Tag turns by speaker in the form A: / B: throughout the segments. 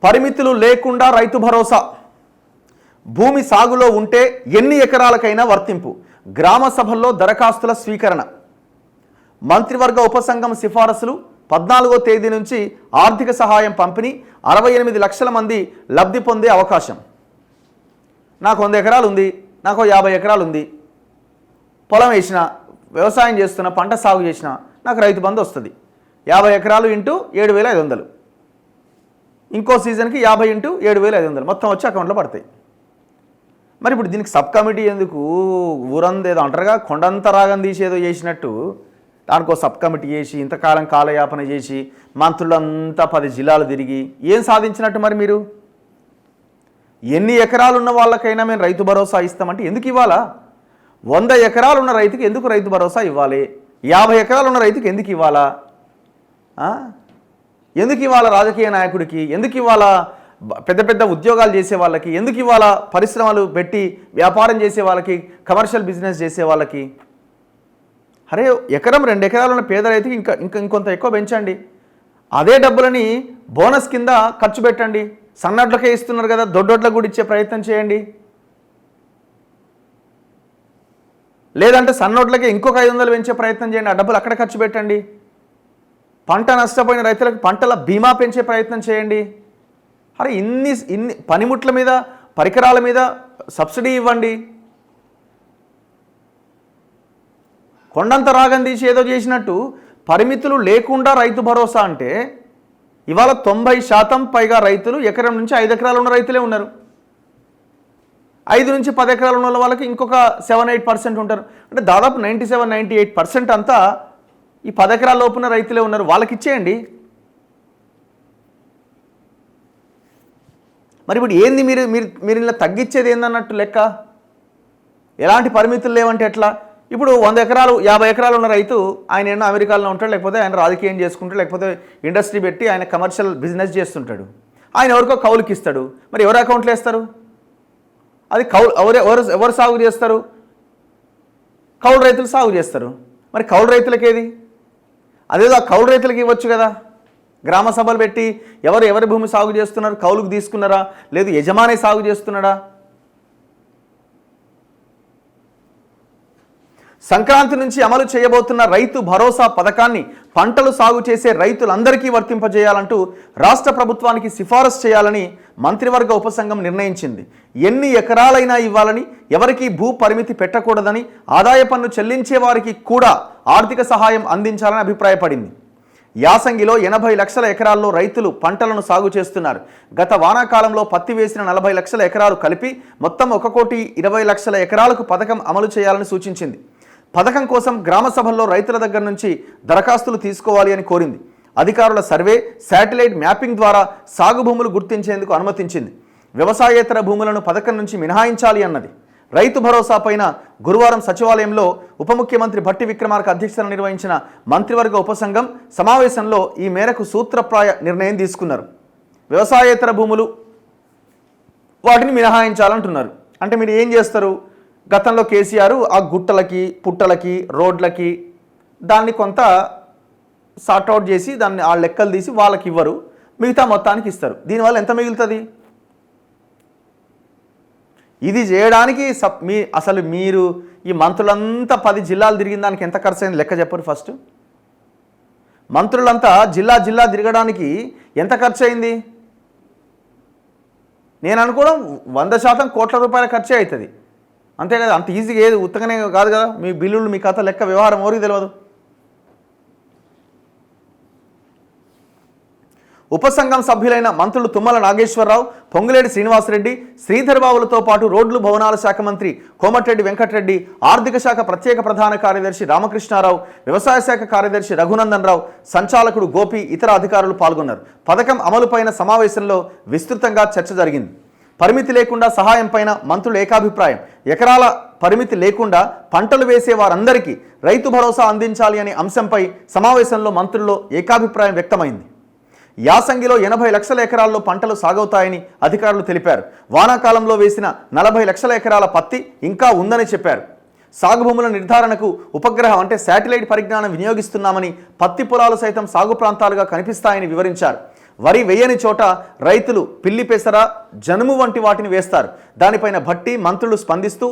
A: పరిమితులు లేకుండా రైతు భరోసా. భూమి సాగులో ఉంటే ఎన్ని ఎకరాలకైనా వర్తింపు. గ్రామ సభల్లో దరఖాస్తుల స్వీకరణ. మంత్రివర్గ ఉపసంఘం సిఫారసులు. 14వ తేదీ నుంచి ఆర్థిక సహాయం పంపిణీ. 68 లక్షల మంది లబ్ధి పొందే అవకాశం. నాకు 100 ఎకరాలు ఉంది, నాకు 50 ఎకరాలు ఉంది, పొలం వేసిన, వ్యవసాయం చేస్తున్న, పంట సాగు చేసిన, నాకు రైతు బంధు వస్తుంది. 50 ఎకరాలు ఇంటూ 7,500, ఇంకో సీజన్కి 50 ఇంటూ 7,500 మొత్తం వచ్చి అకౌంట్లో పడతాయి. మరి ఇప్పుడు దీనికి సబ్ కమిటీ ఎందుకు? ఊరందేదో అంటారుగా, కొండంత రాగం తీసేదో చేసినట్టు దానికో సబ్ కమిటీ చేసి ఇంతకాలం కాలయాపన చేసి మంత్రులంతా 10 జిల్లాలు తిరిగి ఏం సాధించినట్టు? మరి మీరు ఎన్ని ఎకరాలు ఉన్న వాళ్ళకైనా మేము రైతు భరోసా ఇస్తామంటే ఎందుకు ఇవ్వాలా? 100 ఎకరాలు ఉన్న రైతుకి ఎందుకు రైతు భరోసా ఇవ్వాలి? 50 ఎకరాలు ఉన్న రైతుకి ఎందుకు ఇవ్వాలా? ఎందుకు ఇవ్వాలా రాజకీయ నాయకుడికి? ఎందుకు ఇవ్వాలా పెద్ద పెద్ద ఉద్యోగాలు చేసే వాళ్ళకి? ఎందుకు ఇవ్వాలా పరిశ్రమలు పెట్టి వ్యాపారం చేసే వాళ్ళకి, కమర్షియల్ బిజినెస్ చేసే వాళ్ళకి? అరే, ఎకరం 2 ఎకరాలు ఉన్న పేద రైతుకి ఇంకొంత ఎక్కువ పెంచండి. అదే డబ్బులని బోనస్ కింద ఖర్చు పెట్టండి. సన్నడ్లకే ఇస్తున్నారు కదా, దొడ్డొడ్లకు కూడా ఇచ్చే ప్రయత్నం చేయండి. లేదంటే సన్నోడ్లకే ఇంకొక 500 పెంచే ప్రయత్నం చేయండి. ఆ డబ్బులు అక్కడ ఖర్చు పెట్టండి. పంట నష్టపోయిన రైతులకు పంటల బీమా పెంచే ప్రయత్నం చేయండి. అరే, ఇన్ని పనిముట్ల మీద, పరికరాల మీద సబ్సిడీ ఇవ్వండి. కొండంత రాగం తీసి ఏదో చేసినట్టు పరిమితులు లేకుండా రైతు భరోసా అంటే ఇవాళ 90% పైగా రైతులు ఎకరం నుంచి 5 ఎకరాలు ఉన్న రైతులే ఉన్నారు. 5 నుంచి 10 ఎకరాలు ఉన్న వాళ్ళకి ఇంకొక 7-8% ఉంటారు. అంటే దాదాపు 97-98% అంతా ఈ 10 ఎకరాల లోపున రైతులే ఉన్నారు. వాళ్ళకి ఇచ్చేయండి. మరి ఇప్పుడు ఏంది మీరు ఇలా తగ్గించేది ఏందన్నట్టు లెక్క? ఎలాంటి పరిమితులు లేవంటే ఎట్లా? ఇప్పుడు 100 ఎకరాలు 50 ఎకరాలు ఉన్న రైతు ఆయన ఏమో అమెరికాలో ఉంటాడు, లేకపోతే ఆయన రాజకీయం చేసుకుంటాడు, లేకపోతే ఇండస్ట్రీ పెట్టి ఆయన కమర్షియల్ బిజినెస్ చేస్తుంటాడు. ఆయన ఎవరికో కౌలుకి ఇస్తాడు. మరి ఎవరు అకౌంట్లో వేస్తారు? అది ఎవరు సాగు చేస్తారు? కౌలు రైతులు సాగు చేస్తారు. మరి కౌలు రైతులకి ఏది? అదేదో ఆ కౌలు రైతులకి ఇవ్వచ్చు కదా. గ్రామ సభలు పెట్టి ఎవరి భూమి సాగు చేస్తున్నారు, కౌలుకు తీసుకున్నారా, లేదు యజమాని సాగు చేస్తున్నాడా? సంక్రాంతి నుంచి అమలు చేయబోతున్న రైతు భరోసా పథకాన్ని పంటలు సాగు చేసే రైతులందరికీ వర్తింపజేయాలంటూ రాష్ట్ర ప్రభుత్వానికి సిఫారసు చేయాలని మంత్రివర్గ ఉపసంఘం నిర్ణయించింది. ఎన్ని ఎకరాలైనా ఇవ్వాలని, ఎవరికీ భూ పరిమితి పెట్టకూడదని, ఆదాయ పన్ను చెల్లించే వారికి కూడా ఆర్థిక సహాయం అందించాలని అభిప్రాయపడింది. యాసంగిలో 80 లక్షల ఎకరాల్లో రైతులు పంటలను సాగు చేస్తున్నారు. గత వానాకాలంలో పత్తి వేసిన 40 లక్షల ఎకరాలు కలిపి మొత్తం 1,20,00,000 ఎకరాలకు పథకం అమలు చేయాలని సూచించింది. పథకం కోసం గ్రామ సభల్లో రైతుల దగ్గర నుంచి దరఖాస్తులు తీసుకోవాలి అని కోరింది. అధికారుల సర్వే, శాటిలైట్ మ్యాపింగ్ ద్వారా సాగు భూములు గుర్తించేందుకు అనుమతించింది. వ్యవసాయేతర భూములను పథకం నుంచి మినహాయించాలి అన్నది. రైతు భరోసా పైన గురువారం సచివాలయంలో ఉప ముఖ్యమంత్రి భట్టి విక్రమార్క అధ్యక్షతన నిర్వహించిన మంత్రివర్గ ఉపసంఘం సమావేశంలో ఈ మేరకు సూత్రప్రాయ నిర్ణయం తీసుకున్నారు. వ్యవసాయేతర భూములు వాటిని మినహాయించాలంటున్నారు. అంటే మీరు ఏం చేస్తారు? గతంలో కేసీఆర్ ఆ గుట్టలకి, పుట్టలకి, రోడ్లకి దాన్ని కొంత సార్ట్అవుట్ చేసి దాన్ని ఆ లెక్కలు తీసి వాళ్ళకి ఇవ్వరు, మిగతా మొత్తానికి ఇస్తారు. దీనివల్ల ఎంత మిగులుతుంది? ఇది చేయడానికి అసలు మీరు ఈ మంత్రులంతా 10 జిల్లాలు తిరిగిన దానికి ఎంత ఖర్చు అయింది లెక్క చెప్పరు ఫస్ట్. మంత్రులంతా జిల్లా తిరగడానికి ఎంత ఖర్చు అయింది? నేను అనుకోవడం 100% కోట్ల రూపాయల ఖర్చే అవుతుంది. అంతే కదా. అంత ఈజీగా ఏది ఉత్తగానే కాదు కదా. మీ బిల్లులు, మీ కథ లెక్క వ్యవహారం ఎవరికి తెలియదు. ఉపసంఘం సభ్యులైన మంత్రులు తుమ్మల నాగేశ్వరరావు, పొంగులేటి శ్రీనివాసరెడ్డి, శ్రీధర్ బాబులతో పాటు రోడ్లు భవనాల శాఖ మంత్రి కోమటిరెడ్డి వెంకటరెడ్డి, ఆర్థిక శాఖ ప్రత్యేక ప్రధాన కార్యదర్శి రామకృష్ణారావు, వ్యవసాయ శాఖ కార్యదర్శి రఘునందన్ రావు, సంచాలకుడు గోపి, ఇతర అధికారులు పాల్గొన్నారు. పథకం అమలుపైన సమావేశంలో విస్తృతంగా చర్చ జరిగింది. పరిమితి లేకుండా సహాయం పైన మంత్రులు ఏకాభిప్రాయం. ఎకరాల పరిమితి లేకుండా పంటలు వేసే వారందరికీ రైతు భరోసా అందించాలి అనే అంశంపై సమావేశంలో మంత్రుల్లో ఏకాభిప్రాయం వ్యక్తమైంది. యాసంగిలో 80 లక్షల ఎకరాల్లో పంటలు సాగవుతాయని అధికారులు తెలిపారు. వానాకాలంలో వేసిన 40 లక్షల ఎకరాల పత్తి ఇంకా ఉందని చెప్పారు. సాగు భూముల నిర్ధారణకు ఉపగ్రహం అంటే శాటిలైట్ పరిజ్ఞానం వినియోగిస్తున్నామని, పత్తి పొలాలు సైతం సాగు ప్రాంతాలుగా కనిపిస్తాయని వివరించారు. వరి వేయని చోట రైతులు పిల్లి పెసర, జనుము వంటి వాటిని వేస్తారు. దానిపైన భట్టి మంత్రులు స్పందిస్తూ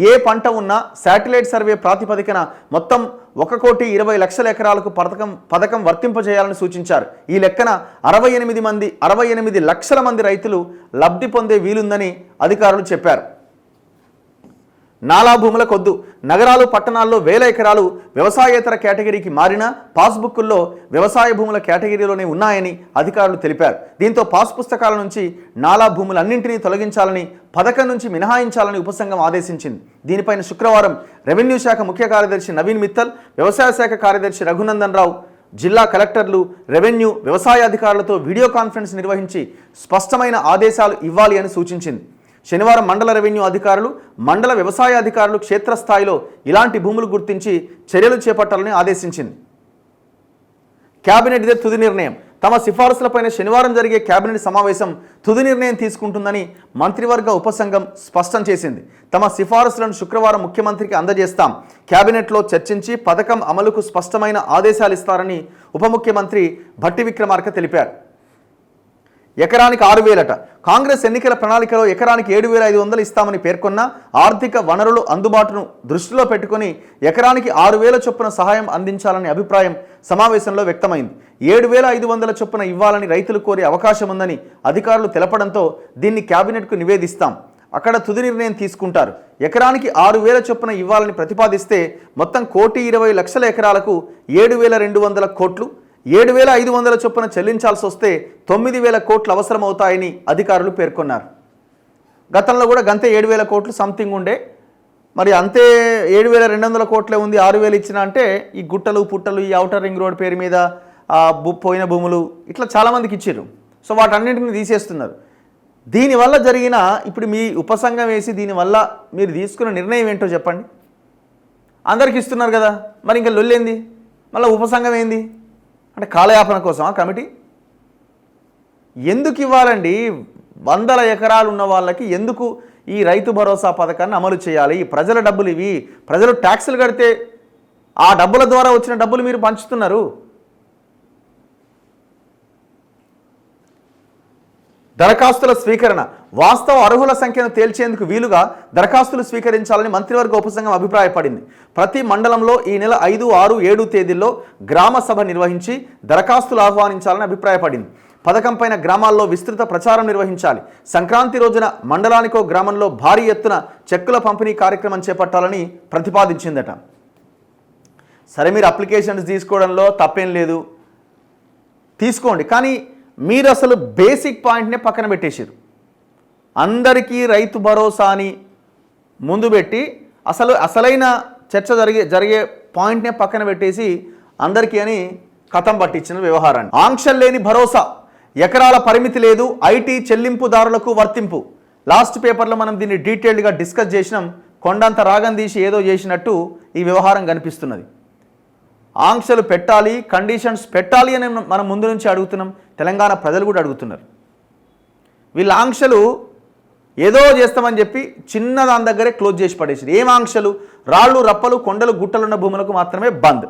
A: ఏ పంట ఉన్నా శాటిలైట్ సర్వే ప్రాతిపదికన మొత్తం 1,20,00,000 ఎకరాలకు పథకం వర్తింపజేయాలని సూచించారు. ఈ లెక్కన 68 లక్షల మంది రైతులు లబ్ధి పొందే వీలుందని అధికారులు చెప్పారు. నాలా భూముల కొద్దు నగరాలు పట్టణాల్లో వేల ఎకరాలు వ్యవసాయేతర కేటగిరీకి మారిన పాస్బుక్కుల్లో వ్యవసాయ భూముల కేటగిరీలోనే ఉన్నాయని అధికారులు తెలిపారు. దీంతో పాస్ పుస్తకాల నుంచి నాలా భూములన్నింటినీ తొలగించాలని, పథకం నుంచి మినహాయించాలని ఉపసంఘం ఆదేశించింది. దీనిపైన శుక్రవారం రెవెన్యూ శాఖ ముఖ్య కార్యదర్శి నవీన్ మిత్తల్, వ్యవసాయ శాఖ కార్యదర్శి రఘునందన్ రావు జిల్లా కలెక్టర్లు, రెవెన్యూ, వ్యవసాయ అధికారులతో వీడియో కాన్ఫరెన్స్ నిర్వహించి స్పష్టమైన ఆదేశాలు ఇవ్వాలి అని సూచించింది. శనివారం మండల రెవెన్యూ అధికారులు, మండల వ్యవసాయ అధికారులు క్షేత్రస్థాయిలో ఇలాంటి భూములు గుర్తించి చర్యలు చేపట్టాలని ఆదేశించింది. కేబినెట్ ఇదే తుది నిర్ణయం. తమ సిఫారసులపైన శనివారం జరిగే కేబినెట్ సమావేశం తుది నిర్ణయం తీసుకుంటుందని మంత్రివర్గ ఉపసంఘం స్పష్టం చేసింది. తమ సిఫారసులను శుక్రవారం ముఖ్యమంత్రికి అందజేస్తాం. కేబినెట్లో చర్చించి పథకం అమలుకు స్పష్టమైన ఆదేశాలు ఇస్తారని ఉప ముఖ్యమంత్రి భట్టి విక్రమార్క తెలిపారు. ఎకరానికి 6,000 కాంగ్రెస్ ఎన్నికల ప్రణాళికలో ఎకరానికి 7,500 ఇస్తామని పేర్కొన్న ఆర్థిక వనరులు అందుబాటును దృష్టిలో పెట్టుకుని ఎకరానికి 6,000 చొప్పున సహాయం అందించాలనే అభిప్రాయం సమావేశంలో వ్యక్తమైంది. 7,500 చొప్పున ఇవ్వాలని రైతులు కోరే అవకాశం ఉందని అధికారులు తెలపడంతో దీన్ని కేబినెట్కు నివేదిస్తాం, అక్కడ తుది నిర్ణయం తీసుకుంటారు. ఎకరానికి 6,000 చొప్పున ఇవ్వాలని ప్రతిపాదిస్తే మొత్తం 1,20,00,000 ఎకరాలకు 7,200 కోట్లు, 7,500 చొప్పున చెల్లించాల్సి వస్తే 9,000 కోట్లు అవసరమవుతాయని అధికారులు పేర్కొన్నారు. గతంలో కూడా గంతే 7,000 కోట్లు సంథింగ్ ఉండే, మరి అంతే 7,200 కోట్లే ఉంది. 6,000 ఇచ్చిన అంటే ఈ గుట్టలు పుట్టలు, ఈ ఔటర్ రింగ్ రోడ్ పేరు మీద పోయిన భూములు ఇట్లా చాలామందికి ఇచ్చారు. సో వాటన్నింటిని తీసేస్తున్నారు. దీనివల్ల జరిగిన ఇప్పుడు మీ ఉపసంఘం వేసి దీనివల్ల మీరు తీసుకున్న నిర్ణయం ఏంటో చెప్పండి. అందరికి ఇస్తున్నారు కదా, మరి ఇంకా లొల్లేంది? మళ్ళీ ఉపసంఘం ఏంది అంటే కాలయాపన కోసమా కమిటీ? ఎందుకు ఇవ్వాలండి? 100 ఎకరాలు ఉన్న వాళ్ళకి ఎందుకు ఈ రైతు భరోసా పథకాన్ని అమలు చేయాలి? ఈ ప్రజల డబ్బులు ఇవి, ప్రజలు ట్యాక్సులు కడితే ఆ డబ్బుల ద్వారా వచ్చిన డబ్బులు మీరు పంచుతున్నారు. దరఖాస్తుల స్వీకరణ వాస్తవ అర్హుల సంఖ్యను తేల్చేందుకు వీలుగా దరఖాస్తులు స్వీకరించాలని మంత్రివర్గ ఉపసంఘం అభిప్రాయపడింది. ప్రతి మండలంలో ఈ నెల 5, 6, 7 తేదీల్లో గ్రామ సభ నిర్వహించి దరఖాస్తులు ఆహ్వానించాలని అభిప్రాయపడింది. పథకం పైన గ్రామాల్లో విస్తృత ప్రచారం నిర్వహించాలి. సంక్రాంతి రోజున మండలానికో గ్రామంలో భారీ ఎత్తున చెక్కుల పంపిణీ కార్యక్రమం చేపట్టాలని ప్రతిపాదించిందట. సరే, మీరు అప్లికేషన్స్ తీసుకోవడంలో తప్పేం లేదు, తీసుకోండి. కానీ మీరు అసలు బేసిక్ పాయింట్నే పక్కన పెట్టేశారు. అందరికీ రైతు భరోసా అని ముందు పెట్టి అసలైన చర్చ జరిగే పాయింట్నే పక్కన పెట్టేసి అందరికీ అని కథం పట్టించిన వ్యవహారాన్ని. ఆంక్షలు లేని భరోసా, ఎకరాల పరిమితి లేదు, ఐటీ చెల్లింపుదారులకు వర్తింపు. లాస్ట్ పేపర్లో మనం దీన్ని డీటెయిల్డ్గా డిస్కస్ చేసినాం. కొండంత రాగం తీసి ఏదో చేసినట్టు ఈ వ్యవహారం కనిపిస్తున్నది. ఆంక్షలు పెట్టాలి, కండిషన్స్ పెట్టాలి అని మనం ముందు నుంచి అడుగుతున్నాం. తెలంగాణ ప్రజలు కూడా అడుగుతున్నారు. వీళ్ళ ఆంక్షలు ఏదో చేస్తామని చెప్పి చిన్న దాని దగ్గరే క్లోజ్ చేసి పడేసారు. ఏం ఆంక్షలు? రాళ్ళు, రప్పలు, కొండలు, గుట్టలున్న భూములకు మాత్రమే బంద్,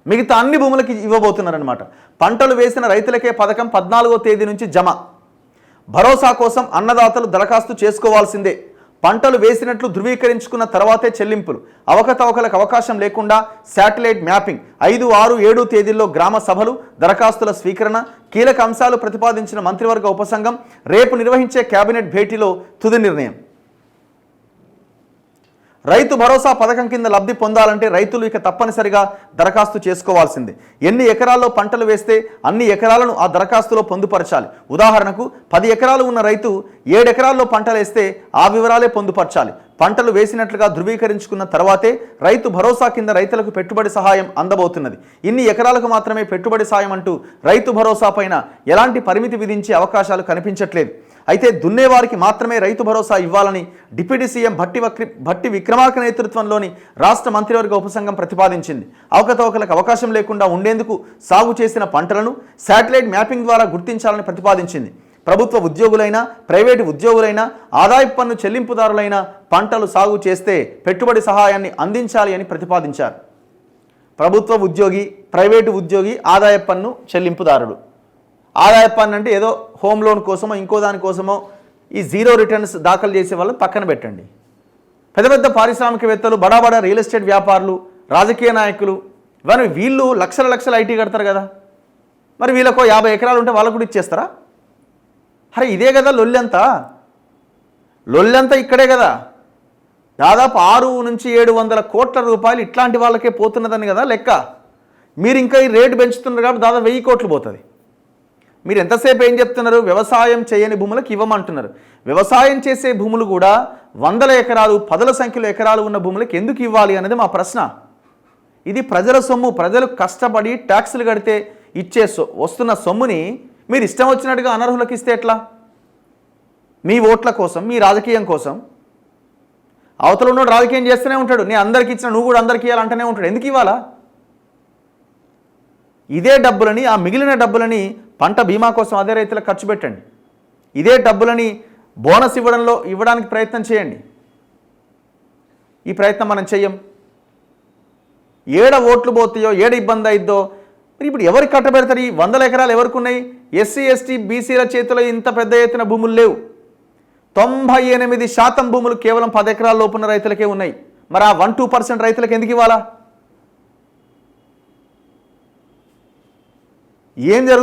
A: మిగతా అన్ని భూములకి ఇవ్వబోతున్నారనమాట. పంటలు వేసిన రైతులకే పథకం 14వ తేదీ నుంచి జమ. భరోసా కోసం అన్నదాతలు దరఖాస్తు చేసుకోవాల్సిందే. పంటలు వేసినట్లు ధృవీకరించుకున్న తర్వాతే చెల్లింపులు. అవకతవకలకు అవకాశం లేకుండా శాటిలైట్ మ్యాపింగ్. 5, 6, 7 తేదీల్లో గ్రామ సభలు, దరఖాస్తుల స్వీకరణ. కీలక అంశాలు ప్రతిపాదించిన మంత్రివర్గ ఉపసంఘం రేపు నిర్వహించే కేబినెట్ భేటీలో తుది నిర్ణయం. రైతు భరోసా పథకం కింద లబ్ధి పొందాలంటే రైతులు ఇక తప్పనిసరిగా దరఖాస్తు చేసుకోవాల్సిందే. ఎన్ని ఎకరాల్లో పంటలు వేస్తే అన్ని ఎకరాలను ఆ దరఖాస్తులో పొందుపరచాలి. ఉదాహరణకు 10 ఎకరాలు ఉన్న రైతు 7 ఎకరాల్లో పంటలు వేస్తే ఆ వివరాలే పొందుపరచాలి. పంటలు వేసినట్లుగా ధృవీకరించుకున్న తర్వాతే రైతు భరోసా కింద రైతులకు పెట్టుబడి సహాయం అందబోతున్నది. ఇన్ని ఎకరాలకు మాత్రమే పెట్టుబడి సాయం అంటూ రైతు భరోసా పైన ఎలాంటి పరిమితి విధించే అవకాశాలు కనిపించట్లేదు. అయితే దున్నేవారికి మాత్రమే రైతు భరోసా ఇవ్వాలని డిప్యూటీ సీఎం భట్టి విక్రమార్క నేతృత్వంలోని రాష్ట్ర మంత్రివర్గ ఉపసంఘం ప్రతిపాదించింది. అవకతవకలకు అవకాశం లేకుండా ఉండేందుకు సాగు చేసిన పంటలను శాటిలైట్ మ్యాపింగ్ ద్వారా గుర్తించాలని ప్రతిపాదించింది. ప్రభుత్వ ఉద్యోగులైనా, ప్రైవేటు ఉద్యోగులైనా, ఆదాయపు పన్ను చెల్లింపుదారులైనా పంటలు సాగు చేస్తే పెట్టుబడి సహాయాన్ని అందించాలి అని ప్రతిపాదించారు. ప్రభుత్వ ఉద్యోగి, ప్రైవేటు ఉద్యోగి, ఆదాయపు పన్ను చెల్లింపుదారుడు ఆదాయ పన్ను అంటే ఏదో హోమ్ లోన్ కోసమో ఇంకో దానికోసమో ఈ జీరో రిటర్న్స్ దాఖలు చేసే వాళ్ళని పక్కన పెట్టండి. పెద్ద పెద్ద పారిశ్రామికవేత్తలు, బడా రియల్ ఎస్టేట్ వ్యాపారులు, రాజకీయ నాయకులు, ఇవన్నీ వీళ్ళు లక్షల ఐటీ కడతారు కదా, మరి వీళ్ళకు 50 ఎకరాలు ఉంటే వాళ్ళకు కూడా ఇచ్చేస్తారా? అరే ఇదే కదా లొల్లంతా ఇక్కడే కదా. దాదాపు 6 నుంచి 700 కోట్ల రూపాయలు ఇట్లాంటి వాళ్ళకే పోతున్నదని కదా లెక్క. మీరు ఇంకా ఈ రేటు పెంచుతున్నారు కాబట్టి దాదాపు 1000 కోట్లు పోతుంది. మీరు ఎంతసేపు ఏం చెప్తున్నారు? వ్యవసాయం చేయని భూములకు ఇవ్వమంటున్నారు. వ్యవసాయం చేసే భూములు కూడా 100 ఎకరాలు, 10ల సంఖ్యలో ఎకరాలు ఉన్న భూములకు ఎందుకు ఇవ్వాలి అనేది మా ప్రశ్న. ఇది ప్రజల సొమ్ము. ప్రజలు కష్టపడి ట్యాక్సులు కడితే ఇచ్చే వస్తున్న సొమ్ముని మీరు ఇష్టం వచ్చినట్టుగా అనర్హులకు ఇస్తే ఎట్లా? మీ ఓట్ల కోసం, మీ రాజకీయం కోసం. అవతల ఉన్నోడు రాజకీయం చేస్తూనే ఉంటాడు. నేను అందరికి ఇచ్చిన, నువ్వు కూడా అందరికి ఇవ్వాలంటూనే ఉంటాడు. ఎందుకు ఇవ్వాలా? ఇదే డబ్బులని, ఆ మిగిలిన డబ్బులని పంట బీమా కోసం అదే రైతులకు ఖర్చు పెట్టండి. ఇదే డబ్బులని బోనస్ ఇవ్వడానికి ప్రయత్నం చేయండి. ఈ ప్రయత్నం మనం చెయ్యం. ఏడ ఓట్లు పోతాయో, ఏడ ఇబ్బంది అయిద్దో. మరి ఇప్పుడు ఎవరికి కట్టబెడతారు? ఈ 100 ఎకరాలు ఎవరికి ఉన్నాయి? ఎస్సీ ఎస్టీ బీసీల చేతిలో ఇంత పెద్ద ఎత్తున భూములు లేవు. 98% భూములు కేవలం 10 ఎకరాల లోపున్న రైతులకే ఉన్నాయి. మరి ఆ 1-2% రైతులకు ఎందుకు ఇవ్వాలా?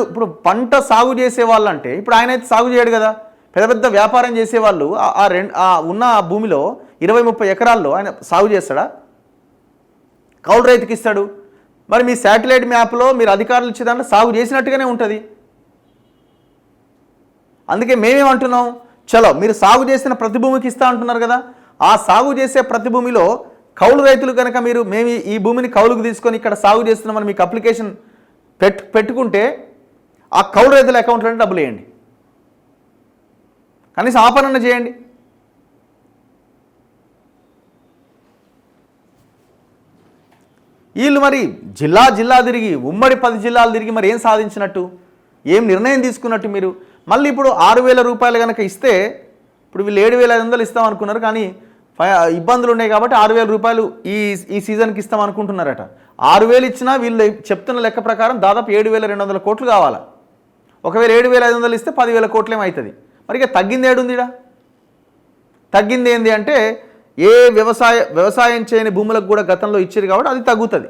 A: ఇప్పుడు పంట సాగు చేసే వాళ్ళు అంటే, ఇప్పుడు ఆయన అయితే సాగు చేయడు కదా. పెద్ద వ్యాపారం చేసేవాళ్ళు ఉన్న భూమిలో 20-30 ఎకరాల్లో ఆయన సాగు చేస్తాడా? కౌలు రైతుకి ఇస్తాడు. మరి మీ శాటిలైట్ మ్యాప్లో మీరు అధికారులు ఇచ్చే దాంట్లో సాగు చేసినట్టుగానే ఉంటుంది. అందుకే మేమేమంటున్నాం, చలో మీరు సాగు చేసిన ప్రతి భూమికి ఇస్తా అంటున్నారు కదా, ఆ సాగు చేసే ప్రతి భూమిలో కౌలు రైతులు కనుక మేము ఈ భూమిని కౌలుకు తీసుకొని ఇక్కడ సాగు చేస్తున్నామని మీకు అప్లికేషన్ పెట్టుకుంటే ఆ కౌలు రైతుల అకౌంట్లో డబ్బులు వేయండి. కనీసం ఆపనన్న చేయండి. వీళ్ళు మరి జిల్లా తిరిగి, ఉమ్మడి 10 జిల్లాలు తిరిగి మరి ఏం సాధించినట్టు, ఏం నిర్ణయం తీసుకున్నట్టు? మీరు మళ్ళీ ఇప్పుడు 6,000 రూపాయలు కనుక ఇస్తే, ఇప్పుడు వీళ్ళు 7,500 ఇస్తాం అనుకున్నారు, కానీ ఇబ్బందులు ఉన్నాయి కాబట్టి 6,000 రూపాయలు ఈ సీజన్కి ఇస్తాం అనుకుంటున్నారట. 6,000 ఇచ్చినా వీళ్ళు చెప్తున్న లెక్క ప్రకారం దాదాపు 7,200 కోట్లు కావాలా. ఒకవేళ 7,500 ఇస్తే 10,000 కోట్లు ఏమవుతుంది? మరి ఇక తగ్గింది ఏడుందిడా? తగ్గింది ఏంది అంటే, వ్యవసాయం చేయని భూములకు కూడా గతంలో ఇచ్చారు కాబట్టి అది తగ్గుతుంది.